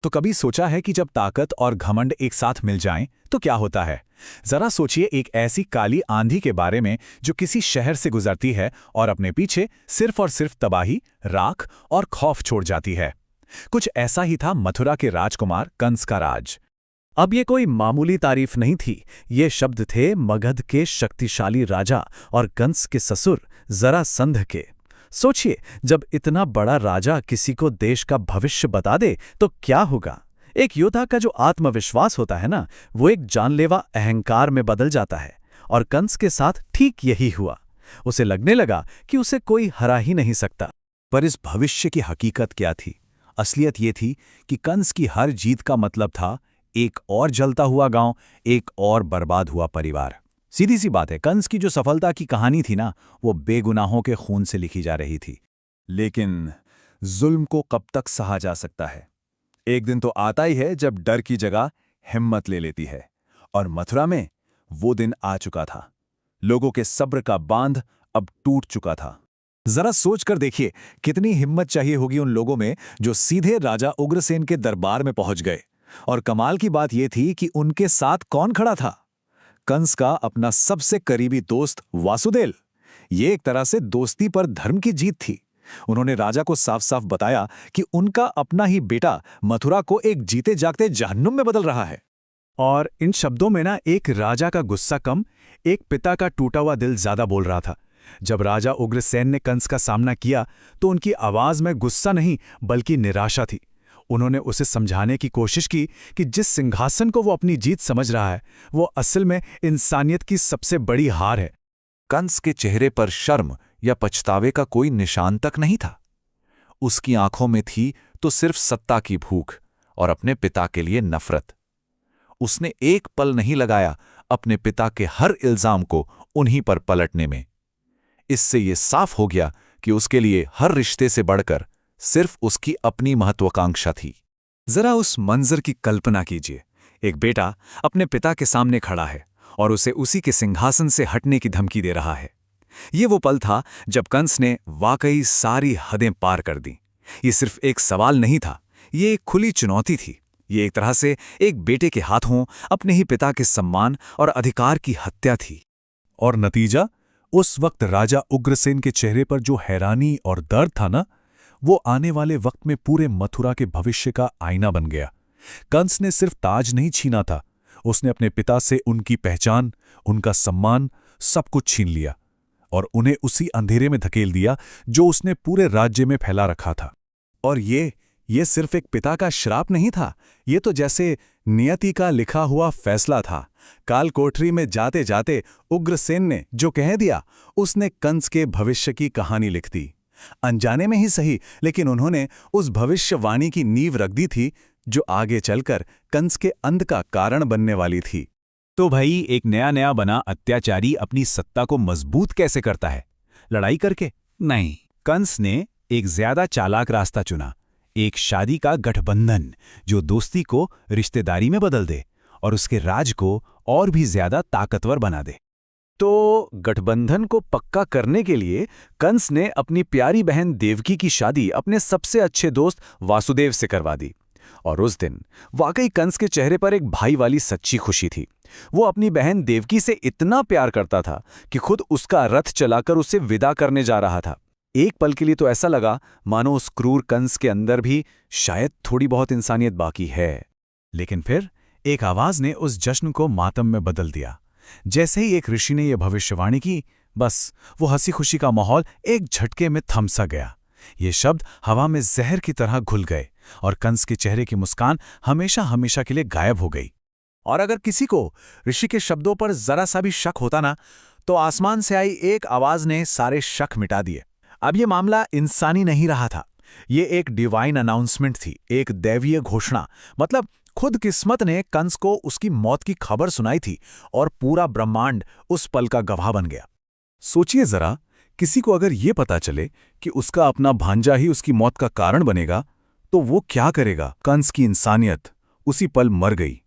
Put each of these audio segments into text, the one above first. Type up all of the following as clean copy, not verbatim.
तो कभी सोचा है कि जब ताकत और घमंड एक साथ मिल जाएं तो क्या होता है? जरा सोचिए एक ऐसी काली आंधी के बारे में जो किसी शहर से गुजरती है और अपने पीछे सिर्फ और सिर्फ तबाही, राख और खौफ छोड़ जाती है। कुछ ऐसा ही था मथुरा के राजकुमार कंस का राज। अब ये कोई मामूली तारीफ नहीं थी, ये शब्द थे मगध के शक्तिशाली राजा और कंस के ससुर जरासंध के। सोचिए, जब इतना बड़ा राजा किसी को देश का भविष्य बता दे तो क्या होगा। एक योद्धा का जो आत्मविश्वास होता है ना, वो एक जानलेवा अहंकार में बदल जाता है। और कंस के साथ ठीक यही हुआ। उसे लगने लगा कि उसे कोई हरा ही नहीं सकता। पर इस भविष्य की हकीकत क्या थी? असलियत ये थी कि कंस की हर जीत का मतलब था एक और जलता हुआ गांव, एक और बर्बाद हुआ परिवार। सीधी सी बात है, कंस की जो सफलता की कहानी थी ना, वो बेगुनाहों के खून से लिखी जा रही थी। लेकिन जुल्म को कब तक सहा जा सकता है? एक दिन तो आता ही है जब डर की जगह हिम्मत ले लेती है। और मथुरा में वो दिन आ चुका था। लोगों के सब्र का बांध अब टूट चुका था। जरा सोच कर देखिए, कितनी हिम्मत चाहिए होगी उन लोगों में जो सीधे राजा उग्रसेन के दरबार में पहुंच गए। और कमाल की बात यह थी कि उनके साथ कौन खड़ा था? कंस का अपना सबसे करीबी दोस्त वासुदेव। ये एक तरह से दोस्ती पर धर्म की जीत थी। उन्होंने राजा को साफ साफ बताया कि उनका अपना ही बेटा मथुरा को एक जीते जागते जहन्नुम में बदल रहा है। और इन शब्दों में ना एक राजा का गुस्सा कम, एक पिता का टूटा हुआ दिल ज्यादा बोल रहा था। जब राजा उग्रसेन ने कंस का सामना किया तो उनकी आवाज में गुस्सा नहीं बल्कि निराशा थी। उन्होंने उसे समझाने की कोशिश की कि जिस सिंहासन को वो अपनी जीत समझ रहा है, वो असल में इंसानियत की सबसे बड़ी हार है। कंस के चेहरे पर शर्म या पछतावे का कोई निशान तक नहीं था। उसकी आंखों में थी तो सिर्फ सत्ता की भूख और अपने पिता के लिए नफरत। उसने एक पल नहीं लगाया अपने पिता के हर इल्जाम को उन्हीं पर पलटने में। इससे ये साफ हो गया कि उसके लिए हर रिश्ते से बढ़कर सिर्फ उसकी अपनी महत्वाकांक्षा थी। जरा उस मंजर की कल्पना कीजिए। एक बेटा अपने पिता के सामने खड़ा है और उसे उसी के सिंहासन से हटने की धमकी दे रहा है। ये वो पल था जब कंस ने वाकई सारी हदें पार कर दी। ये सिर्फ एक सवाल नहीं था, ये एक खुली चुनौती थी। ये एक तरह से एक बेटे के हाथों अपने ही पिता के सम्मान और अधिकार की हत्या थी। और नतीजा? उस वक्त राजा उग्रसेन के चेहरे पर जो हैरानी और दर्द था ना, वो आने वाले वक्त में पूरे मथुरा के भविष्य का आईना बन गया। कंस ने सिर्फ ताज नहीं छीना था, उसने अपने पिता से उनकी पहचान, उनका सम्मान, सब कुछ छीन लिया और उन्हें उसी अंधेरे में धकेल दिया जो उसने पूरे राज्य में फैला रखा था। और ये सिर्फ एक पिता का श्राप नहीं था, ये तो जैसे नियति का लिखा हुआ फैसला था। काल कोठरी में जाते जाते उग्रसेन ने जो कह दिया, उसने कंस के भविष्य की कहानी लिख दी। अनजाने में ही सही, लेकिन उन्होंने उस भविष्यवाणी की नींव रख दी थी जो आगे चलकर कंस के अंत का कारण बनने वाली थी। तो भाई, एक नया बना अत्याचारी अपनी सत्ता को मजबूत कैसे करता है? लड़ाई करके? नहीं। कंस ने एक ज्यादा चालाक रास्ता चुना, एक शादी का गठबंधन जो दोस्ती को रिश्तेदारी में बदल दे और उसके राज को और भी ज्यादा ताकतवर बना दे। तो गठबंधन को पक्का करने के लिए कंस ने अपनी प्यारी बहन देवकी की शादी अपने सबसे अच्छे दोस्त वासुदेव से करवा दी। और उस दिन वाकई कंस के चेहरे पर एक भाई वाली सच्ची खुशी थी। वो अपनी बहन देवकी से इतना प्यार करता था कि खुद उसका रथ चलाकर उसे विदा करने जा रहा था। एक पल के लिए तो ऐसा लगा मानो उस क्रूर कंस के अंदर भी शायद थोड़ी बहुत इंसानियत बाकी है। लेकिन फिर एक आवाज ने उस जश्न को मातम में बदल दिया। जैसे ही एक ऋषि ने यह भविष्यवाणी की, बस वो हंसी खुशी का माहौल एक झटके में थम सा गया। ये शब्द हवा में जहर की तरह घुल गए और कंस के चेहरे की मुस्कान हमेशा हमेशा के लिए गायब हो गई। और अगर किसी को ऋषि के शब्दों पर जरा सा भी शक होता ना, तो आसमान से आई एक आवाज ने सारे शक मिटा दिए। अब ये मामला इंसानी नहीं रहा था, ये एक डिवाइन अनाउंसमेंट थी, एक दैवीय घोषणा। मतलब खुद किस्मत ने कंस को उसकी मौत की खबर सुनाई थी और पूरा ब्रह्मांड उस पल का गवाह बन गया। सोचिए जरा, किसी को अगर ये पता चले कि उसका अपना भांजा ही उसकी मौत का कारण बनेगा, तो वो क्या करेगा? कंस की इंसानियत उसी पल मर गई।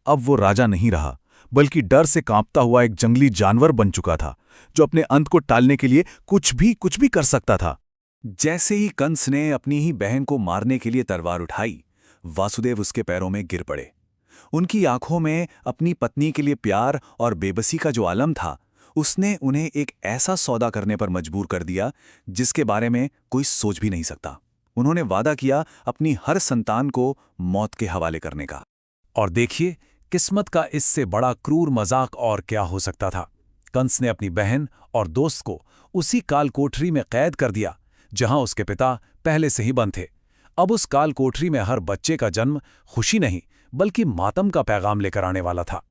अब वो राजा नहीं रहा, बल्कि डर से कांपता हुआ एक जंगली जानवर बन चुका था, जो अपने अंत को टालने के लिए कुछ भी कर सकता था। जैसे ही कंस ने अपनी ही बहन को मारने के लिए तलवार उठाई, वासुदेव उसके पैरों में गिर पड़े। उनकी आंखों में अपनी पत्नी के लिए प्यार और बेबसी का जो आलम था, उसने उन्हें एक ऐसा सौदा करने पर मजबूर कर दिया जिसके बारे में कोई सोच भी नहीं सकता। उन्होंने वादा किया अपनी हर संतान को मौत के हवाले करने का। और देखिए, किस्मत का इससे बड़ा क्रूर मजाक और क्या हो सकता था। कंस ने अपनी बहन और दोस्त को उसी काल कोठरी में कैद कर दिया जहां उसके पिता पहले से ही बंद थे। अब उस काल कोठरी में हर बच्चे का जन्म खुशी नहीं बल्कि मातम का पैगाम लेकर आने वाला था।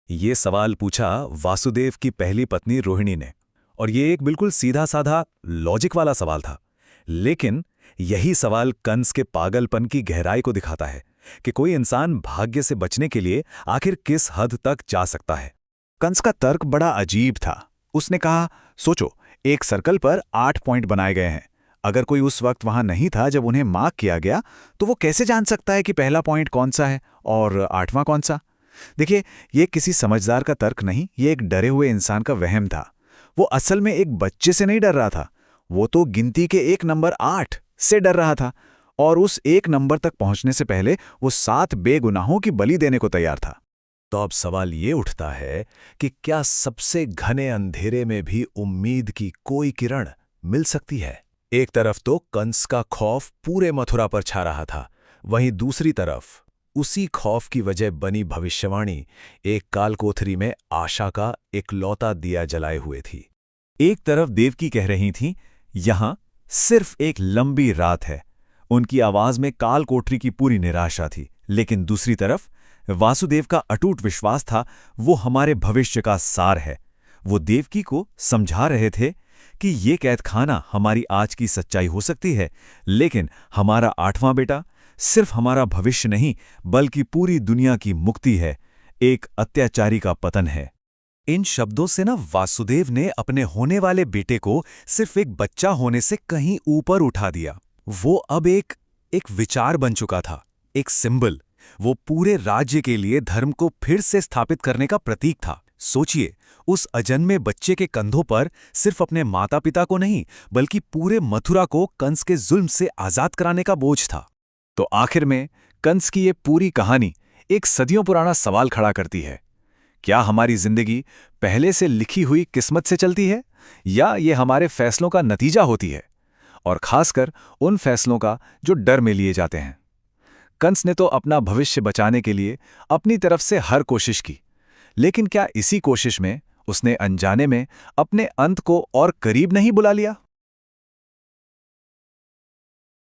ये सवाल पूछा वासुदेव की पहली पत्नी रोहिणी ने, और ये एक बिल्कुल सीधा साधा लॉजिक वाला सवाल था। लेकिन यही सवाल कंस के पागलपन की गहराई को दिखाता है कि कोई इंसान भाग्य से बचने के लिए आखिर किस हद तक जा सकता है। कंस का तर्क बड़ा अजीब था। उसने कहा, सोचो, एक सर्कल पर 8 पॉइंट बनाए गए हैं। अगर कोई उस वक्त वहां नहीं था जब उन्हें मार्क किया गया, तो वो कैसे जान सकता है कि पहला पॉइंट कौन सा है और 8वां कौन सा? देखिए, ये किसी समझदार का तर्क नहीं, ये एक डरे हुए इंसान का वहम था। वो असल में एक बच्चे से नहीं डर रहा था, वो तो गिनती के एक नंबर 8 से डर रहा था, और उस एक नंबर तक पहुंचने से पहले वो 7 बेगुनाहों की बलि देने को तैयार था। तो अब सवाल ये उठता है कि क्या सबसे घने अंधेरे में भी उम्मीद की कोई किरण मिल सकती है? एक तरफ तो कंस का खौफ पूरे मथुरा पर छा रहा था, वहीं दूसरी तरफ उसी खौफ की वजह बनी भविष्यवाणी एक कालकोठरी में आशा का इकलौता दिया जलाए हुए थी। एक तरफ देवकी कह रही थीं, यहां सिर्फ एक लंबी रात है। उनकी आवाज में कालकोठरी की पूरी निराशा थी। लेकिन दूसरी तरफ वासुदेव का अटूट विश्वास था, वो हमारे भविष्य का सार है। वो देवकी को समझा रहे थे कि ये कैदखाना हमारी आज की सच्चाई हो सकती है, लेकिन हमारा 8वां बेटा सिर्फ हमारा भविष्य नहीं बल्कि पूरी दुनिया की मुक्ति है, एक अत्याचारी का पतन है। इन शब्दों से वासुदेव ने अपने होने वाले बेटे को सिर्फ एक बच्चा होने से कहीं ऊपर उठा दिया। वो अब एक विचार बन चुका था, एक सिंबल। वो पूरे राज्य के लिए धर्म को फिर से स्थापित करने का प्रतीक था। सोचिए, उस अजन्मे बच्चे के कंधों पर सिर्फ अपने माता पिता को नहीं बल्कि पूरे मथुरा को कंस के जुल्म से आजाद कराने का बोझ था। तो आखिर में कंस की ये पूरी कहानी एक सदियों पुराना सवाल खड़ा करती है। क्या हमारी जिंदगी पहले से लिखी हुई किस्मत से चलती है, या ये हमारे फैसलों का नतीजा होती है, और खासकर उन फैसलों का जो डर में लिए जाते हैं? कंस ने तो अपना भविष्य बचाने के लिए अपनी तरफ से हर कोशिश की, लेकिन क्या इसी कोशिश में उसने अनजाने में अपने अंत को और करीब नहीं बुला लिया?